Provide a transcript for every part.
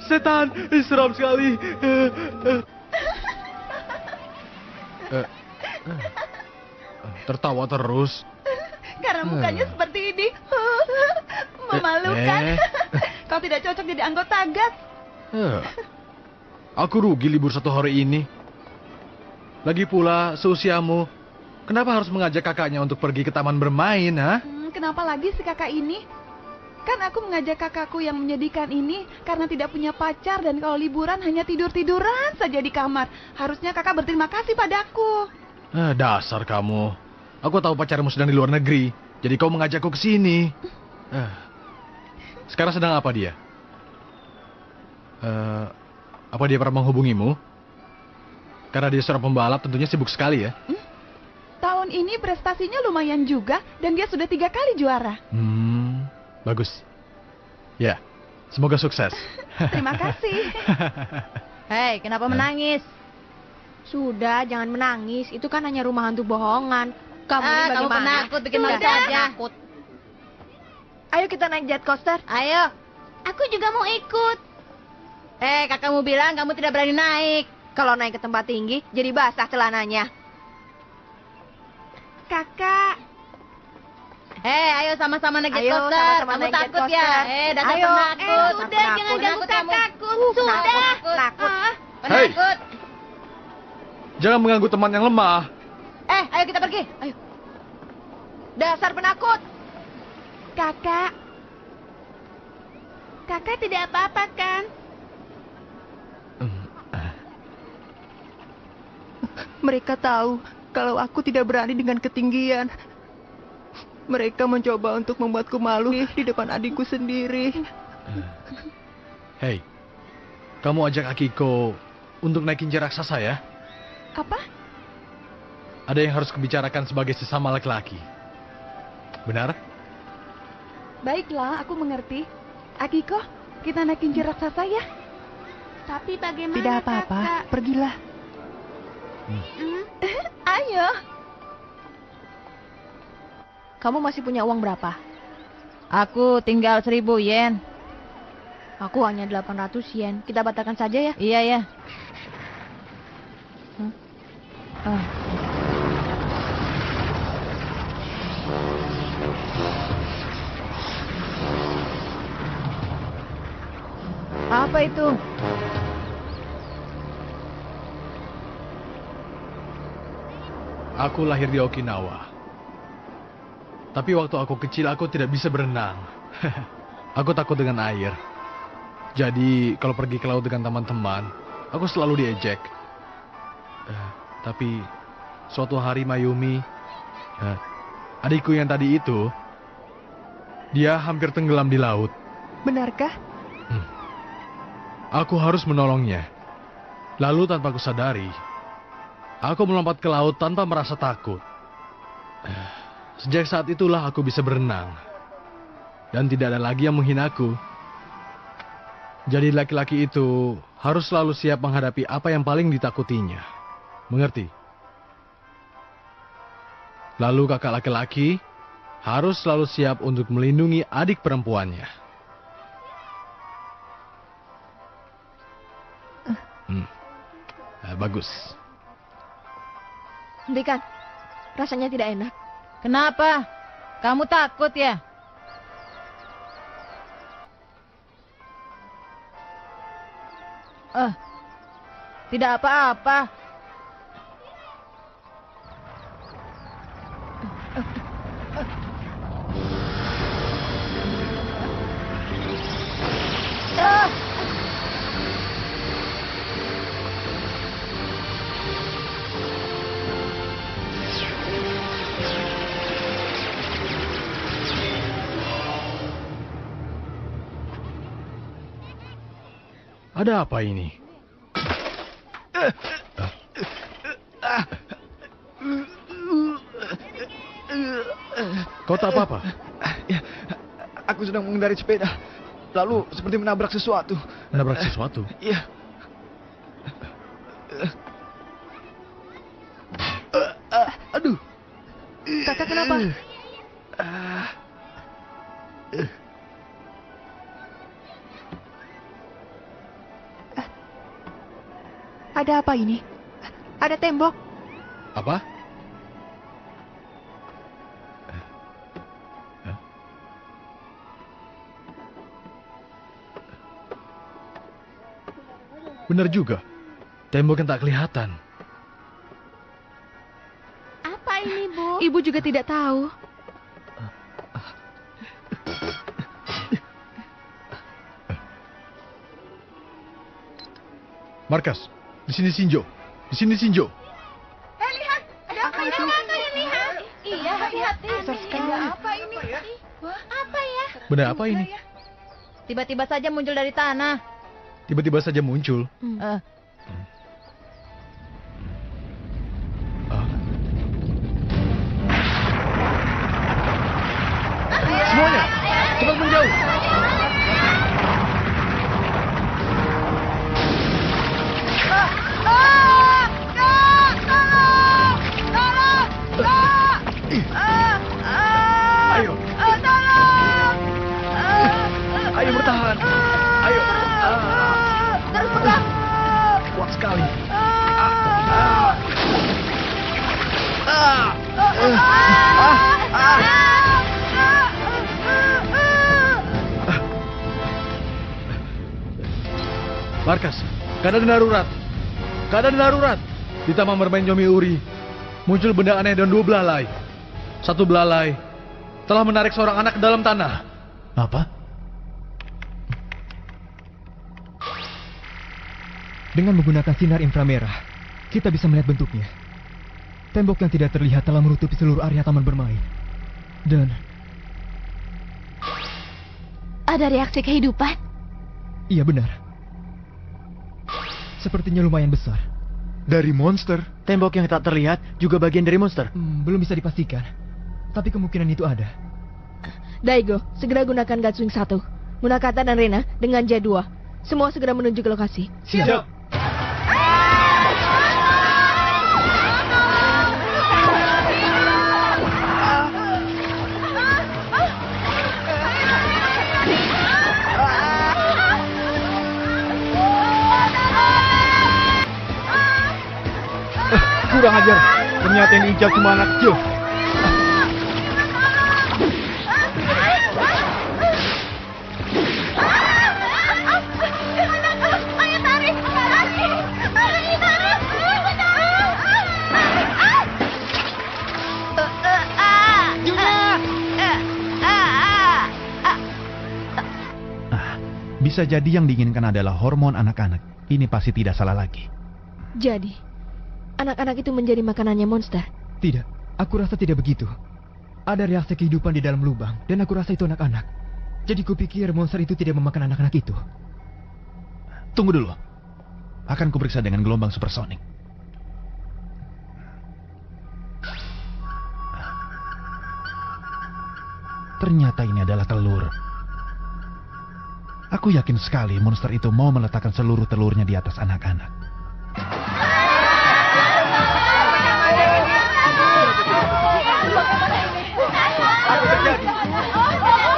Setan, seram sekali. Tertawa terus. Karena mukanya seperti ini. Memalukan. Kau tidak cocok jadi anggota GAS. Aku rugi libur 1 hari ini. Lagi pula, seusiamu, kenapa harus mengajak kakaknya untuk pergi ke taman bermain, ha? Kenapa lagi si kakak ini? Kan aku mengajak kakakku yang menyedihkan ini karena tidak punya pacar dan kalau liburan hanya tidur-tiduran saja di kamar. Harusnya kakak berterima kasih padaku. Dasar kamu. Aku tahu pacarmu sedang di luar negeri, jadi kau mengajakku ke sini. Sekarang sedang apa dia? Apa dia pernah menghubungimu? Karena dia seorang pembalap tentunya sibuk sekali ya. Tahun ini prestasinya lumayan juga dan dia sudah 3 kali juara. Bagus. Ya, semoga sukses. Terima kasih. Hei, kenapa menangis? Sudah, jangan menangis. Itu kan hanya rumah hantu bohongan. Kamu ini bagaimana? Kamu penakut, bikin malu aja. Ayo kita naik jet coaster. Ayo. Aku juga mau ikut. Kakakmu bilang kamu tidak berani naik. Kalau naik ke tempat tinggi, jadi basah celananya. Kakak. Ayo sama-sama naik jet Ayo, coaster. sama-sama Kamu naik jet takut coaster. ya? Dasar Ayo. penakut. Sudah, jangan ganggu Penakut kamu. kakakku. Sudah. Penakut. Hei. Penakut. Jangan mengganggu teman yang lemah. Ayo kita pergi. Ayo. Dasar penakut. Kakak. Kakak tidak apa-apa kan? Mereka tahu kalau aku tidak berani dengan ketinggian. Mereka mencoba untuk membuatku malu di depan adikku sendiri. Hei, kamu ajak Akiko untuk naikin jarak raksasa ya? Apa? Ada yang harus kubicarakan sebagai sesama laki-laki. Benar? Baiklah, aku mengerti. Akiko, kita naikin jerak raksasa ya? Tapi bagaimana Tidak apa-apa, kakak? pergilah. Ayo. Kamu masih punya uang berapa? Aku tinggal 1.000 yen. Aku hanya 800 yen. Kita batalkan saja ya? Iya ya. Apa itu? Aku lahir di Okinawa. Tapi waktu aku kecil aku tidak bisa berenang. Aku takut dengan air. Jadi kalau pergi ke laut dengan teman-teman, aku selalu diejek. Tapi suatu hari Mayumi, adikku yang tadi itu, dia hampir tenggelam di laut. Benarkah? Aku harus menolongnya. Lalu tanpa kusadari, aku melompat ke laut tanpa merasa takut. Sejak saat itulah aku bisa berenang. Dan tidak ada lagi yang menghinaku. Jadi laki-laki itu harus selalu siap menghadapi apa yang paling ditakutinya. Mengerti? Lalu kakak laki-laki harus selalu siap untuk melindungi adik perempuannya. Bagus. Hentikan. Rasanya tidak enak. Kenapa? Kamu takut ya? Tidak apa-apa. Ada apa ini? Kau tak apa-apa? Ya, aku sedang mengendarai sepeda. Lalu seperti menabrak sesuatu. Menabrak sesuatu? Iya. Aduh. Kakak kenapa? Ada apa ini? Ada tembok. Apa? Benar juga. Tembok yang tak kelihatan. Apa ini, Bu? Ibu juga tidak tahu. Markas, di sini Shinjo. Di sini Shinjo. Lihat, ada apa itu? Lihat. Iya, hati-hati. Ada apa ini? Wah, apa ya? Benda apa ini? Tiba-tiba saja muncul dari tanah. Tiba-tiba saja muncul. Eh, Ah. Semuanya, cepat menjauh. Ayo. Ayo bertahan. Ayo. terus pegang. Kuat sekali. Markas, keadaan darurat. Keadaan darurat. Di taman bermain Yomiuri, muncul benda aneh dan 2 belalai. 1 belalai telah menarik seorang anak ke dalam tanah. Apa? Dengan menggunakan sinar inframerah, kita bisa melihat bentuknya. Tembok yang tidak terlihat telah menutupi seluruh area taman bermain. Dan Ada reaksi kehidupan? iya benar. Sepertinya lumayan besar. Dari monster. Tembok yang tak terlihat juga bagian dari monster. Belum bisa dipastikan. Tapi kemungkinan itu ada. Daigo, segera gunakan Gatswing 1. Munakata dan Rena dengan J2. Semua segera menuju ke lokasi. Siap. Kurang ajar. Ternyata yang diincar cuma anak kecil. Ayo tarik, Bisa jadi yang diinginkan adalah hormon anak-anak. Ini pasti tidak salah lagi. Jadi, anak-anak itu menjadi makanannya monster. Tidak, aku rasa tidak begitu. Ada reaksi kehidupan di dalam lubang, dan aku rasa itu anak-anak. Jadi kupikir monster itu tidak memakan anak-anak itu. Tunggu dulu. Akan kuperiksa dengan gelombang supersonik. Ternyata ini adalah telur. Aku yakin sekali monster itu mau meletakkan seluruh telurnya di atas anak-anak. Apa terjadi?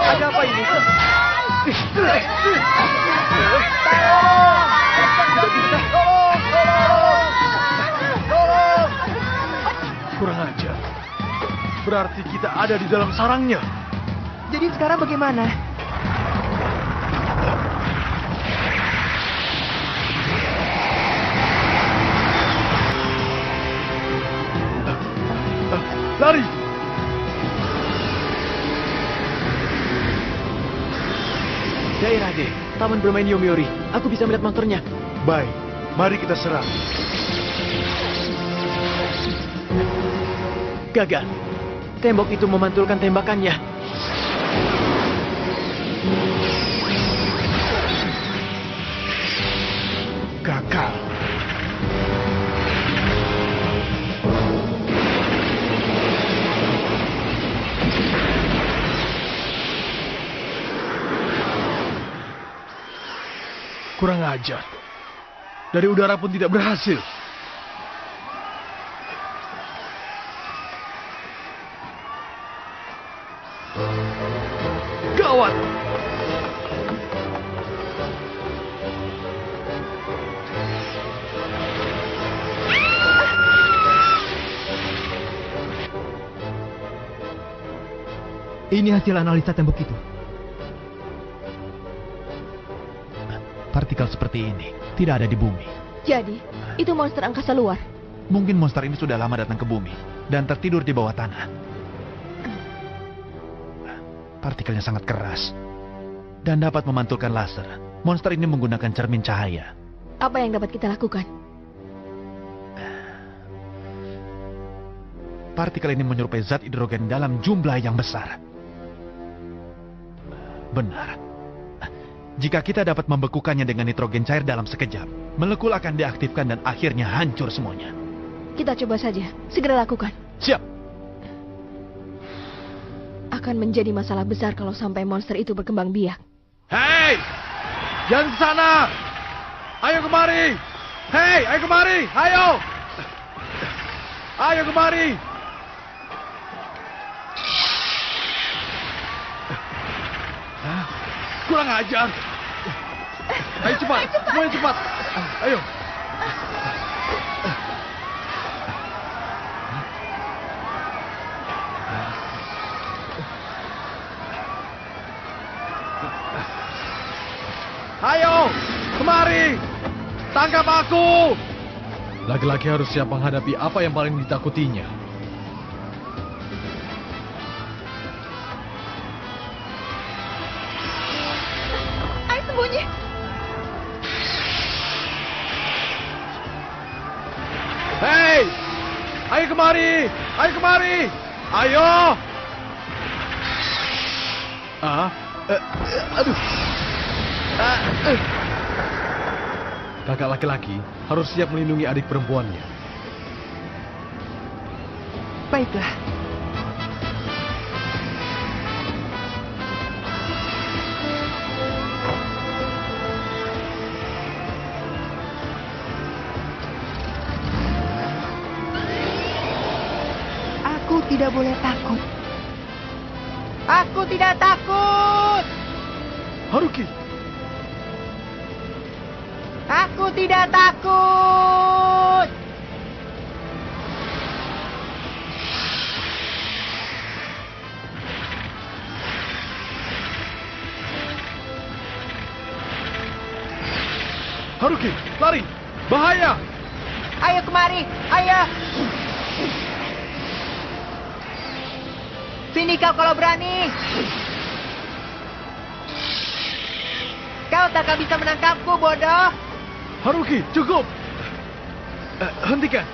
Ada apa ini? Kurang ajar. Berarti kita ada di dalam sarangnya. Jadi sekarang bagaimana? Lari! Daerah D, taman bermain Yomiuri. Aku bisa melihat monsternya. Baik, mari kita serang. Gagal. Tembok itu memantulkan tembakannya. Kurang ajar. Dari udara pun tidak berhasil. Gawat! Ini hasil analisa tembok itu. Partikel seperti ini tidak ada di bumi. Jadi, itu monster angkasa luar. Mungkin monster ini sudah lama datang ke bumi dan tertidur di bawah tanah. Partikelnya sangat keras dan dapat memantulkan laser. Monster ini menggunakan cermin cahaya. Apa yang dapat kita lakukan? Partikel ini menyerupai zat hidrogen dalam jumlah yang besar. Benar. Jika kita dapat membekukannya dengan nitrogen cair dalam sekejap, molekul akan diaktifkan dan akhirnya hancur semuanya. Kita coba saja. Segera lakukan. Siap. Akan menjadi masalah besar kalau sampai monster itu berkembang biak. Hei! Jangan ke sana! Ayo kemari! Hei, ayo kemari! Ayo! Ayo kemari! Kurang ajar! Ayo cepat! Semuanya cepat! Ayo! Ayo! Kemari! Tangkap aku! Laki-laki harus siap menghadapi apa yang paling ditakutinya. Ayo sembunyi. Hei! Ayo kemari! Ayo kemari! Ayo! Aduh! Kakak laki-laki harus siap melindungi adik perempuannya. Baiklah. Aku tidak boleh takut. Aku tidak takut. Haruki! Aku tidak takut. Haruki! Lari! Bahaya! Ayo kemari, ayo. Sini kau kalau berani. Kau tak akan bisa menangkapku, bodoh. Haruki, cukup! Hentikan!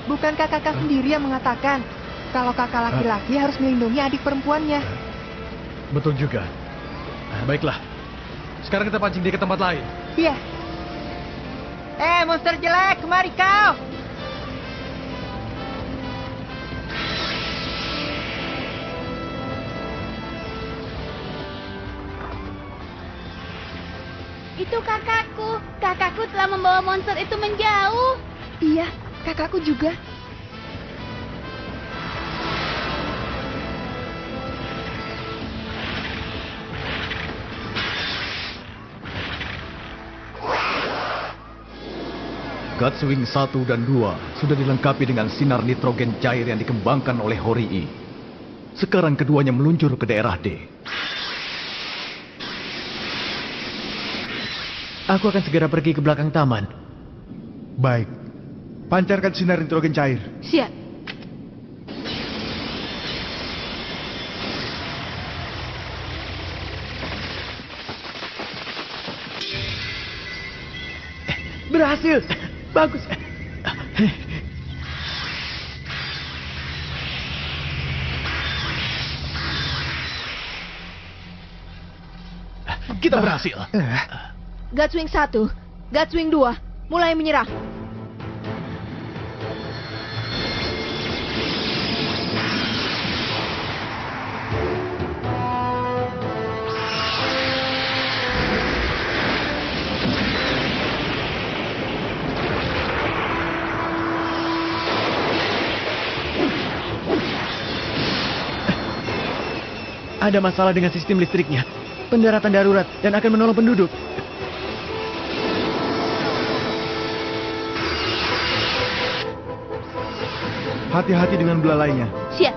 Bukankah kakak sendiri yang mengatakan kalau kakak laki-laki harus melindungi adik perempuannya? Betul juga. Baiklah. Sekarang kita pancing dia ke tempat lain. Iya. Monster jelek, kemari kau. Itu kakakku. Kakakku telah membawa monster itu menjauh. Iya, kakakku juga. Gutswing 1 dan 2 sudah dilengkapi dengan sinar nitrogen cair yang dikembangkan oleh Horii. Sekarang keduanya meluncur ke daerah D. Aku akan segera pergi ke belakang taman. Baik. Pancarkan sinar nitrogen cair. Siap. Berhasil. Bagus. Kita berhasil. Gutswing 1, Gutswing 2, mulai menyerang. Ada masalah dengan sistem listriknya. Pendaratan darurat dan akan menolong penduduk. Hati-hati dengan belalainya. Siap.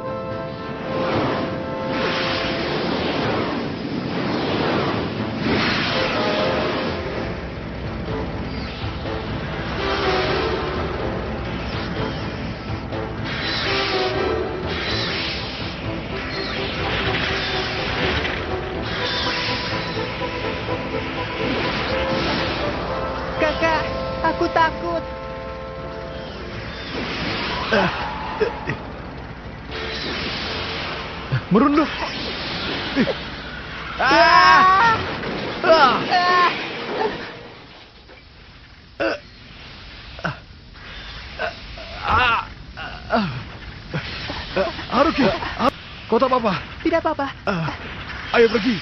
Kakak, aku takut. Merunduk. Haruki, kau tak apa-apa? Tidak apa-apa. Ayo pergi.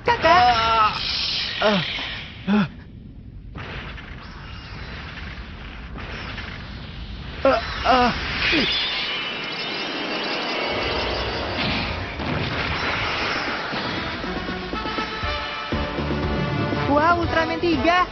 Kakak, wah, Ultraman 3.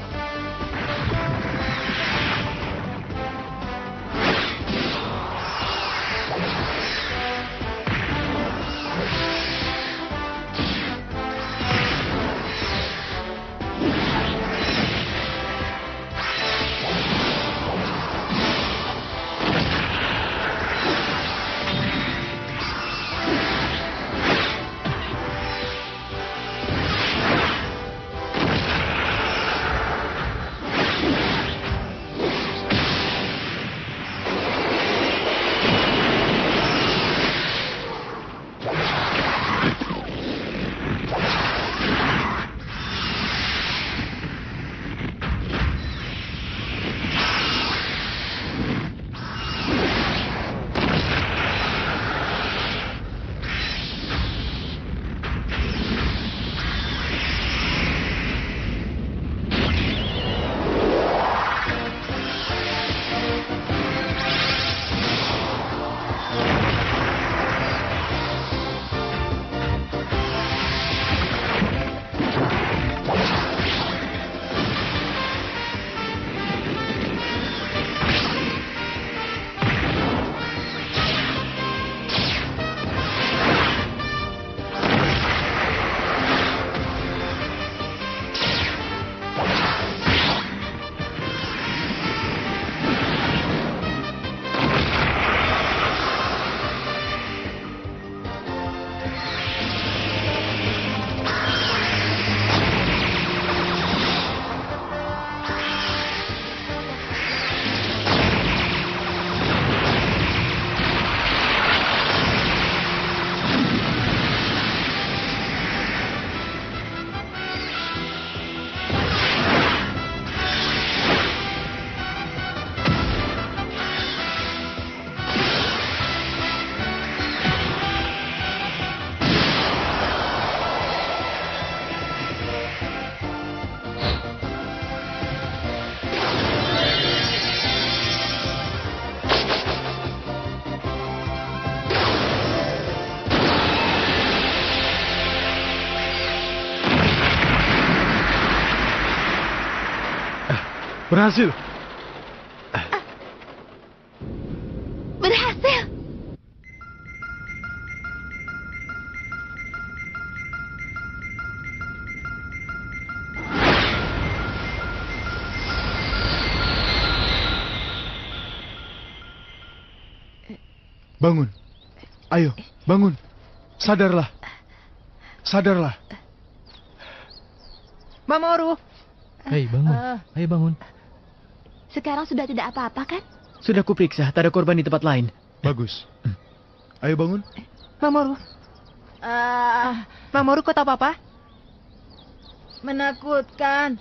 Berhasil. Berhasil. Bangun. Ayo, bangun. Sadarlah. Sadarlah. Mamoru, Hei, bangun. Ayo bangun. Sekarang sudah tidak apa-apa kan? Sudah kuperiksa, tak ada korban di tempat lain. Bagus. Ayo bangun. Mamoru, Mamoru, kau tahu apa? Menakutkan.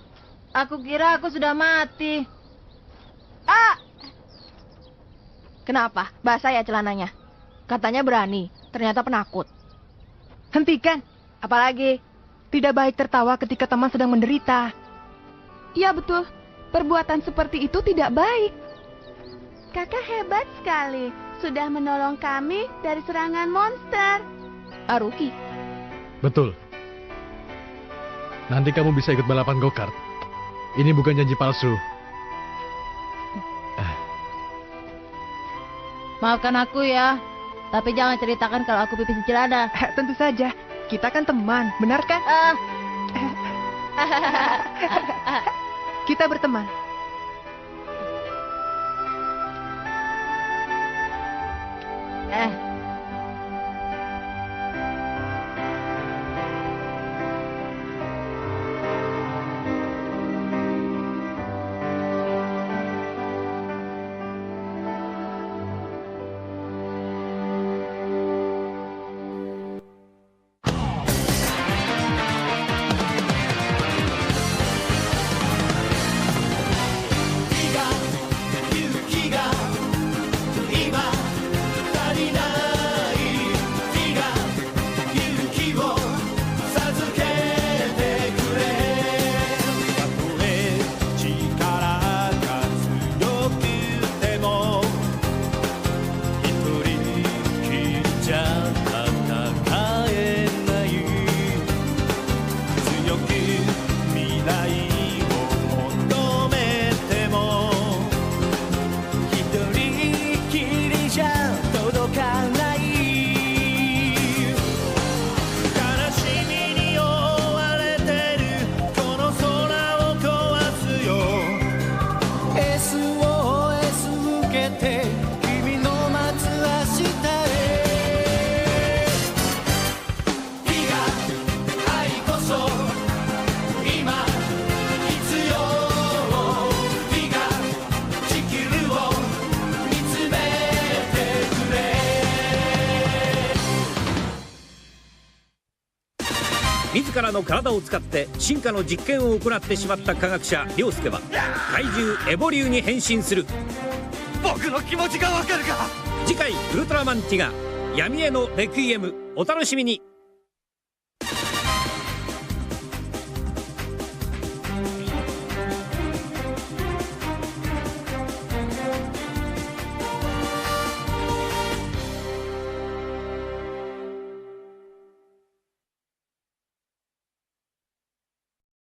Aku kira aku sudah mati. Kenapa? Basah ya celananya. Katanya berani, ternyata penakut. Hentikan. Apalagi? Tidak baik tertawa ketika teman sedang menderita. Ya betul, perbuatan seperti itu tidak baik. Kakak hebat sekali, sudah menolong kami dari serangan monster. Haruki, Betul. Nanti kamu bisa ikut balapan go-kart. Ini bukan janji palsu. Maafkan aku ya. Tapi jangan ceritakan kalau aku pipis di celana. Tentu saja, kita kan teman, benar kan? Kita berteman.自らの体を使って進化の実験を行ってしまった科学者凌介は怪獣エボリューに変身する。僕の気持ちがわかるか。次回ウルトラマンティガ闇へのレクイエム、お楽しみに。